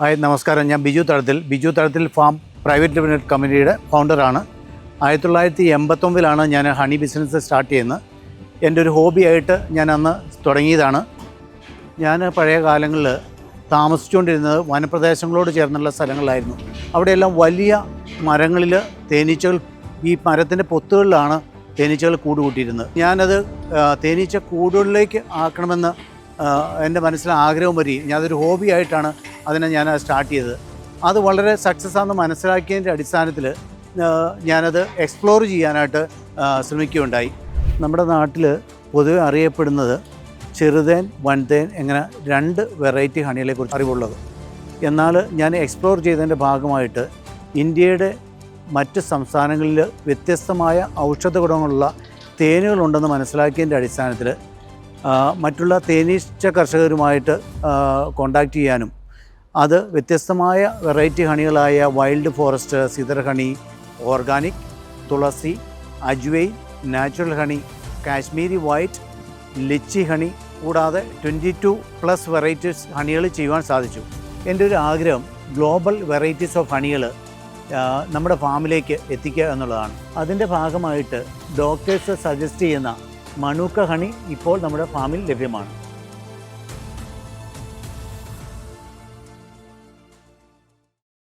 Hi നമസ്കാരം. ഞാൻ Biju തഴത്തിൽ farm private limited കമ്പനിയുടെ ഫൗണ്ടറാണ്. 1989 ഞാൻ ഹണി ബിസിനസ് സ്റ്റാർട്ട് ചെയ്യുന്നത്. എൻ്റെ ഒരു ഹോബിയായിട്ട് ഞാൻ അന്ന് തുടങ്ങിയതാണ്. ഞാൻ പഴയ കാലങ്ങളിൽ താമസിച്ചുകൊണ്ടിരുന്നത് വനപ്രദേശങ്ങളോട് ചേർന്നുള്ള സ്ഥലങ്ങളിലായിരുന്നു. അവിടെയെല്ലാം വലിയ മരങ്ങളിൽ തേനീച്ചകൾ, ഈ മരത്തിൻ്റെ പൊത്തുകളിലാണ് തേനീച്ചകൾ കൂട് കൂട്ടിയിരുന്നത്. ഞാനത് തേനീച്ച കൂടുകളിലേക്ക് ആക്കണമെന്ന് എൻ്റെ മനസ്സിൽ ആഗ്രഹം വരികയും ഞാനതൊരു ഹോബിയായിട്ടാണ് ഞാൻ സ്റ്റാർട്ട് ചെയ്തത്. അത് വളരെ സക്സസ് ആണെന്ന് മനസ്സിലാക്കിയതിൻ്റെ അടിസ്ഥാനത്തിൽ ഞാനത് എക്സ്പ്ലോർ ചെയ്യാനായിട്ട് ശ്രമിക്കുകയുണ്ടായി. നമ്മുടെ നാട്ടിൽ പൊതുവെ അറിയപ്പെടുന്നത് ചെറുതേൻ, വൻതേൻ എങ്ങനെ 2 വെറൈറ്റി ഹണികളെക്കുറിച്ച് അറിവുള്ളത്. എന്നാൽ ഞാൻ എക്സ്പ്ലോർ ചെയ്തതിൻ്റെ ഭാഗമായിട്ട് ഇന്ത്യയുടെ മറ്റ് സംസ്ഥാനങ്ങളിൽ വ്യത്യസ്തമായ ഔഷധ ഗുണങ്ങളുള്ള തേനുകളുണ്ടെന്ന് മനസ്സിലാക്കിയതിൻ്റെ അടിസ്ഥാനത്തിൽ മറ്റുള്ള തേനീച്ച കർഷകരുമായിട്ട് കോണ്ടാക്റ്റ് ചെയ്യാനും അത് വ്യത്യസ്തമായ വെറൈറ്റി ഹണികളായ വൈൽഡ് ഫോറസ്റ്റ്, സിതർ honey, organic, tulsi, ajwain, natural honey, Kashmiri white, lychee honey കൂടാതെ 22+ വെറൈറ്റീസ് ഹണികൾ ചെയ്യുവാൻ സാധിച്ചു. എൻ്റെ ഒരു ആഗ്രഹം ഗ്ലോബൽ വെറൈറ്റീസ് ഓഫ് ഹണികൾ നമ്മുടെ ഫാമിലേക്ക് എത്തിക്കുക എന്നുള്ളതാണ്. അതിൻ്റെ ഭാഗമായിട്ട് ഡോക്ടേഴ്സ് സജസ്റ്റ് ചെയ്യുന്ന മണൂക്ക ഹണി ഇപ്പോൾ നമ്മുടെ ഫാമിൽ ലഭ്യമാണ്.